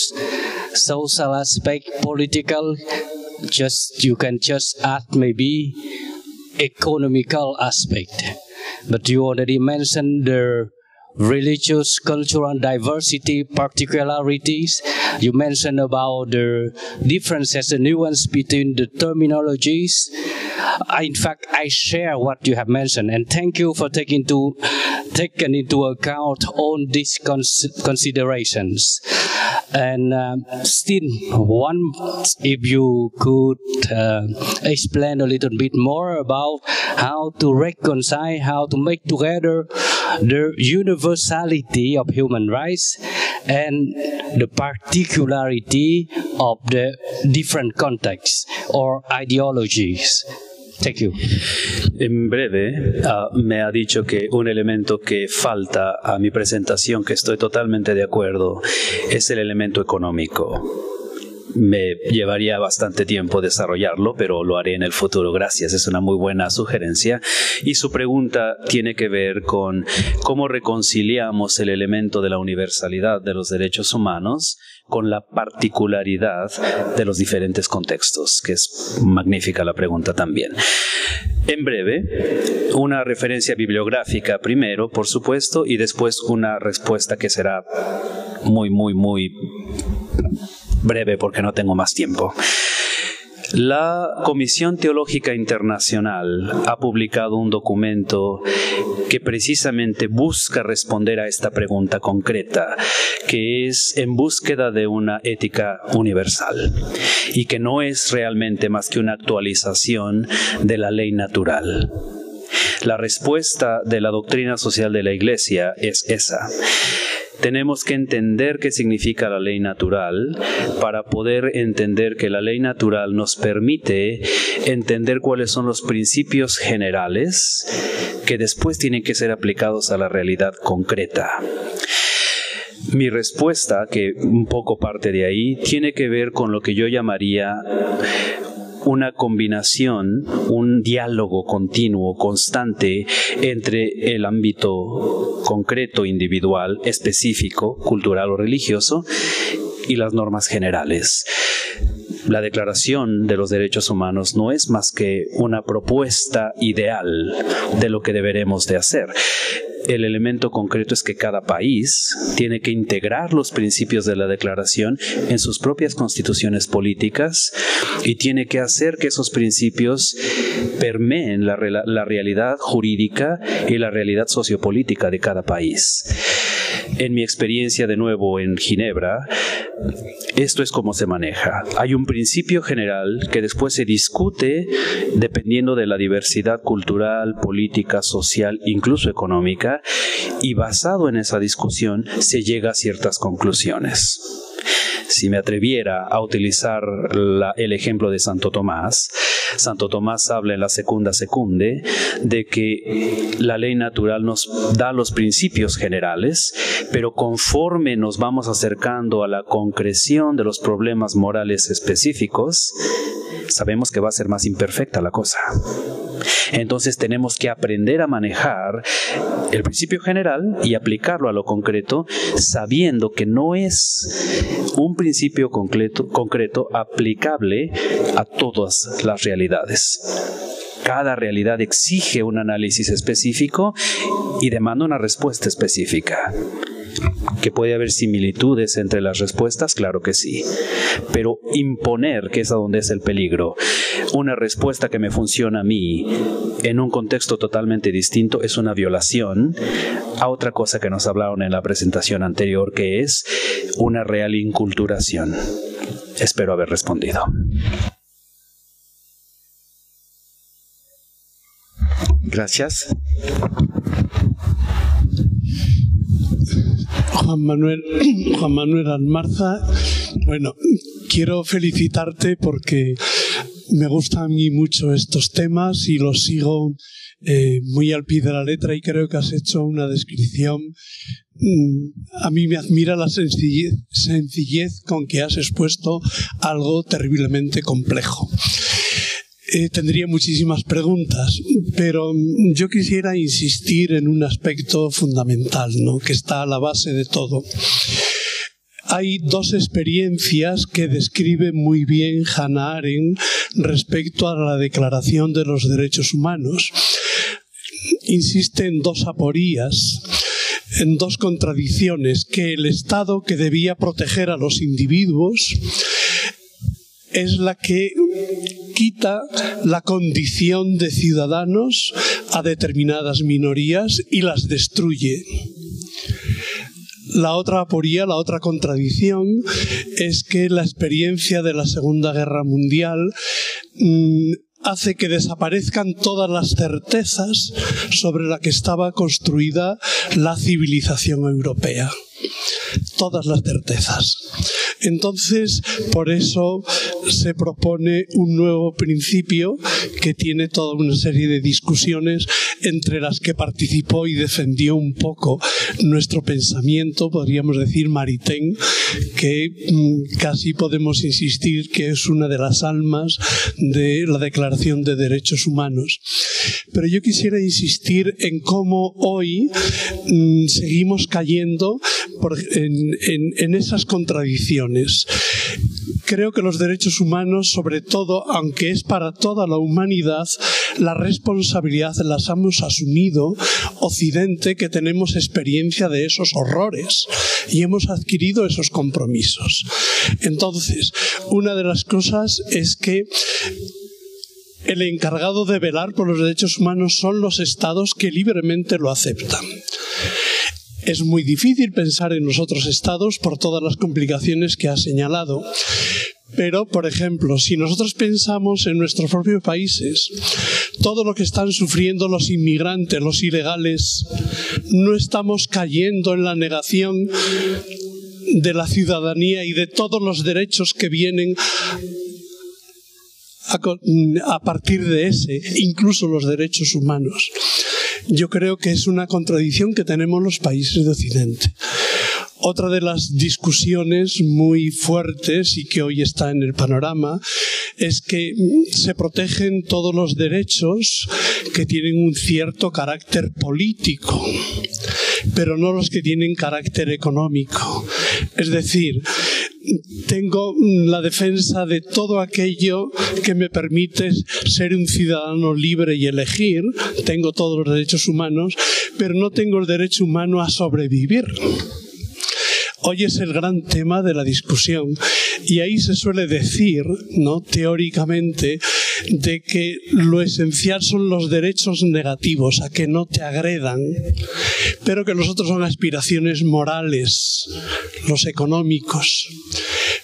social aspect, political, you can just add maybe economical aspect. But you already mentioned the religious, cultural diversity, particularities. You mentioned about the differences, the nuance between the terminologies. In fact, I share what you have mentioned, and thank you for taking into account all these considerations. And still, if you could explain a little bit more about how to reconcile, how to make together the universality of human rights and the particularity of the different contexts or ideologies. Thank you. En breve, me ha dicho que un elemento que falta a mi presentación, que estoy totalmente de acuerdo, es el elemento económico. Me llevaría bastante tiempo desarrollarlo, pero lo haré en el futuro. Gracias, es una muy buena sugerencia. Y su pregunta tiene que ver con cómo reconciliamos el elemento de la universalidad de los derechos humanos con la particularidad de los diferentes contextos, que es magnífica la pregunta también. En breve, una referencia bibliográfica primero, por supuesto, y después una respuesta que será muy breve porque no tengo más tiempo. La Comisión Teológica Internacional ha publicado un documento que precisamente busca responder a esta pregunta concreta, que es en búsqueda de una ética universal y que no es realmente más que una actualización de la ley natural. La respuesta de la doctrina social de la Iglesia es esa. Tenemos que entender qué significa la ley natural para poder entender que la ley natural nos permite entender cuáles son los principios generales que después tienen que ser aplicados a la realidad concreta. Mi respuesta, que un poco parte de ahí, tiene que ver con lo que yo llamaría una combinación, un diálogo continuo, constante entre el ámbito concreto, individual, específico, cultural o religioso y las normas generales. La Declaración de los Derechos Humanos no es más que una propuesta ideal de lo que deberemos de hacer. El elemento concreto es que cada país tiene que integrar los principios de la Declaración en sus propias constituciones políticas y tiene que hacer que esos principios permeen la realidad jurídica y la realidad sociopolítica de cada país. En mi experiencia de nuevo en Ginebra, esto es como se maneja. Hay un principio general que después se discute dependiendo de la diversidad cultural, política, social, incluso económica, y basado en esa discusión se llega a ciertas conclusiones. Si me atreviera a utilizar el ejemplo de Santo Tomás habla en la Secunda Secunde de que la ley natural nos da los principios generales, pero conforme nos vamos acercando a la concreción de los problemas morales específicos, sabemos que va a ser más imperfecta la cosa. Entonces tenemos que aprender a manejar el principio general y aplicarlo a lo concreto, sabiendo que no es un principio concreto aplicable a todas las realidades. Cada realidad exige un análisis específico y demanda una respuesta específica. ¿Que puede haber similitudes entre las respuestas? Claro que sí. Pero imponer, que es a donde es el peligro, una respuesta que me funciona a mí en un contexto totalmente distinto es una violación a otra cosa que nos hablaron en la presentación anterior, que es una real inculturación. Espero haber respondido. Gracias. Juan Manuel Almarza, bueno, quiero felicitarte porque me gustan a mí mucho estos temas y los sigo muy al pie de la letra, y creo que has hecho una descripción. A mí me admira la sencillez con que has expuesto algo terriblemente complejo. tendría muchísimas preguntas, pero yo quisiera insistir en un aspecto fundamental, ¿no?, que está a la base de todo. Hay dos experiencias que describe muy bien Hannah Arendt respecto a la Declaración de los Derechos Humanos. Insiste en dos aporías, en dos contradicciones, que el Estado, que debía proteger a los individuos, es la que quita la condición de ciudadanos a determinadas minorías y las destruye. La otra aporía, la otra contradicción, es que la experiencia de la Segunda Guerra Mundial hace que desaparezcan todas las certezas sobre las que estaba construida la civilización europea. Todas las certezas. Entonces, por eso se propone un nuevo principio que tiene toda una serie de discusiones entre las que participó y defendió un poco nuestro pensamiento, podríamos decir Maritain, que casi podemos insistir que es una de las almas de la Declaración de Derechos Humanos. Pero yo quisiera insistir en cómo hoy seguimos cayendo en esas contradicciones. Creo que los derechos humanos, sobre todo, aunque es para toda la humanidad, la responsabilidad las hemos asumido Occidente, que tenemos experiencia de esos horrores y hemos adquirido esos compromisos. Entonces, una de las cosas es que el encargado de velar por los derechos humanos son los estados que libremente lo aceptan. Es muy difícil pensar en los otros estados por todas las complicaciones que ha señalado. Pero, por ejemplo, si nosotros pensamos en nuestros propios países, todo lo que están sufriendo los inmigrantes, los ilegales, no estamos cayendo en la negación de la ciudadanía y de todos los derechos que vienen a partir de ese, incluso los derechos humanos. Yo creo que es una contradicción que tenemos los países de Occidente. Otra de las discusiones muy fuertes y que hoy está en el panorama es que se protegen todos los derechos que tienen un cierto carácter político, pero no los que tienen carácter económico. Es decir, tengo la defensa de todo aquello que me permite ser un ciudadano libre y elegir, tengo todos los derechos humanos, pero no tengo el derecho humano a sobrevivir. Hoy es el gran tema de la discusión y ahí se suele decir, ¿no?, teóricamente, de que lo esencial son los derechos negativos, a que no te agredan, pero que los otros son aspiraciones morales, los económicos.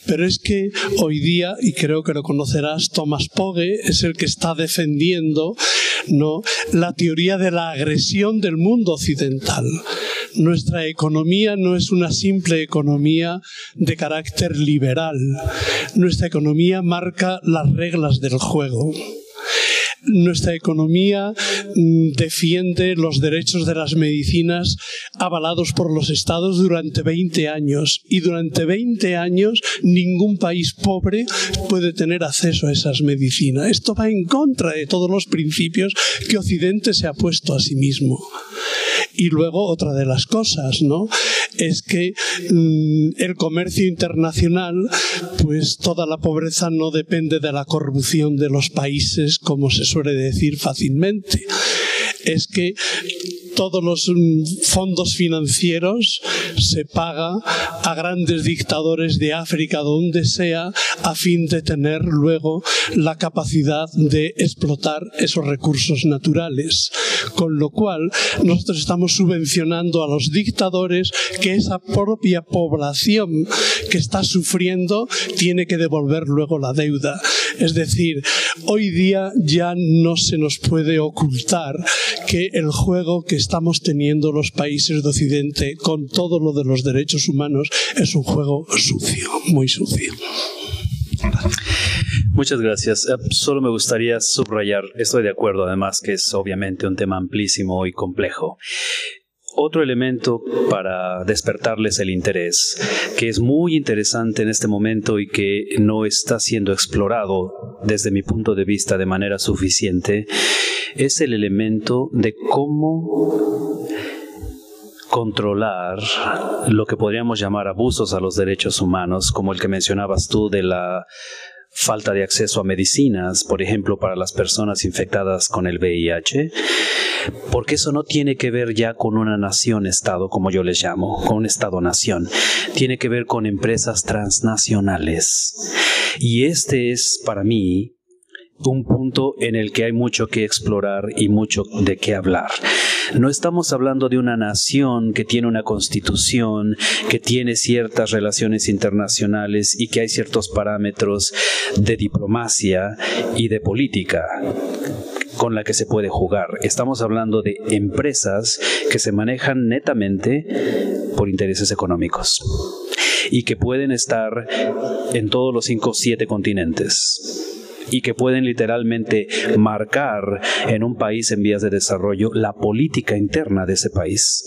Pero es que hoy día, y creo que lo conocerás, Thomas Pogge es el que está defendiendo, ¿no?, la teoría de la agresión del mundo occidental. Nuestra economía no es una simple economía de carácter liberal. Nuestra economía marca las reglas del juego. Nuestra economía defiende los derechos de las medicinas avalados por los estados durante 20 años. Y durante 20 años ningún país pobre puede tener acceso a esas medicinas. Esto va en contra de todos los principios que Occidente se ha puesto a sí mismo. Y luego otra de las cosas, ¿no?, es que el comercio internacional, pues toda la pobreza no depende de la corrupción de los países, como se suele decir fácilmente. Es que todos los fondos financieros se paga a grandes dictadores de África, donde sea, a fin de tener luego la capacidad de explotar esos recursos naturales. Con lo cual, nosotros estamos subvencionando a los dictadores que esa propia población que está sufriendo tiene que devolver luego la deuda. Es decir, hoy día ya no se nos puede ocultar que el juego que estamos teniendo los países de Occidente con todo lo de los derechos humanos es un juego sucio, muy sucio. Muchas gracias. Solo me gustaría subrayar, estoy de acuerdo además que es obviamente un tema amplísimo y complejo. otro elemento para despertarles el interés, que es muy interesante en este momento y que no está siendo explorado desde mi punto de vista de manera suficiente, es el elemento de cómo controlar lo que podríamos llamar abusos a los derechos humanos, como el que mencionabas tú de la falta de acceso a medicinas, por ejemplo, para las personas infectadas con el VIH, porque eso no tiene que ver ya con una nación-estado, como yo les llamo, con un estado-nación. Tiene que ver con empresas transnacionales. Y este es, para mí, un punto en el que hay mucho que explorar y mucho de qué hablar. No estamos hablando de una nación que tiene una constitución, que tiene ciertas relaciones internacionales y que hay ciertos parámetros de diplomacia y de política con la que se puede jugar. Estamos hablando de empresas que se manejan netamente por intereses económicos y que pueden estar en todos los 5 o 7 continentes. Y que pueden literalmente marcar en un país en vías de desarrollo la política interna de ese país.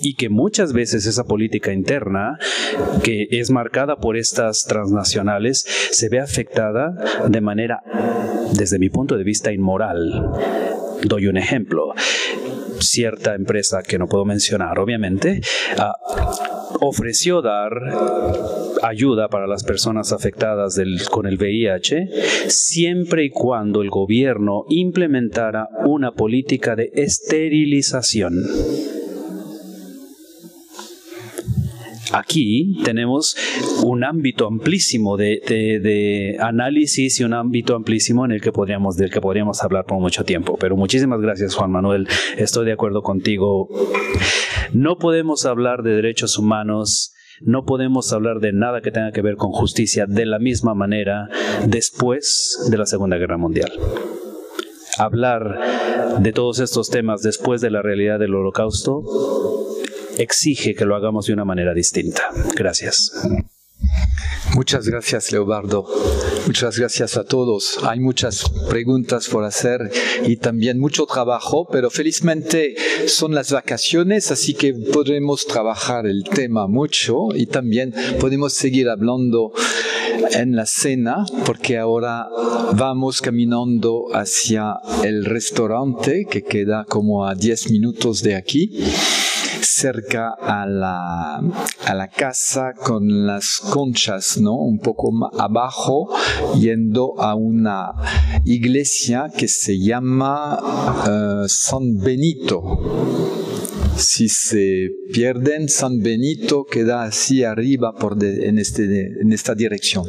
Y que muchas veces esa política interna, que es marcada por estas transnacionales, se ve afectada de manera, desde mi punto de vista, inmoral. Doy un ejemplo. Cierta empresa, que no puedo mencionar obviamente, ofreció dar ayuda para las personas afectadas con el VIH siempre y cuando el gobierno implementara una política de esterilización. Aquí tenemos un ámbito amplísimo de análisis y un ámbito amplísimo del que podríamos hablar por mucho tiempo. Pero muchísimas gracias, Juan Manuel. Estoy de acuerdo contigo. No podemos hablar de derechos humanos, no podemos hablar de nada que tenga que ver con justicia de la misma manera después de la Segunda Guerra Mundial. Hablar de todos estos temas después de la realidad del Holocausto exige que lo hagamos de una manera distinta. Gracias. Muchas gracias, Leobardo. Muchas gracias a todos. Hay muchas preguntas por hacer y también mucho trabajo, pero felizmente son las vacaciones, así que podremos trabajar el tema mucho y también podemos seguir hablando en la cena, porque ahora vamos caminando hacia el restaurante que queda como a 10 minutos de aquí, cerca a la casa con las conchas, ¿no? Un poco abajo, yendo a una iglesia que se llama San Benito. Si se pierden, San Benito queda así arriba en esta dirección.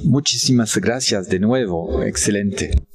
Muchísimas gracias de nuevo. Excelente.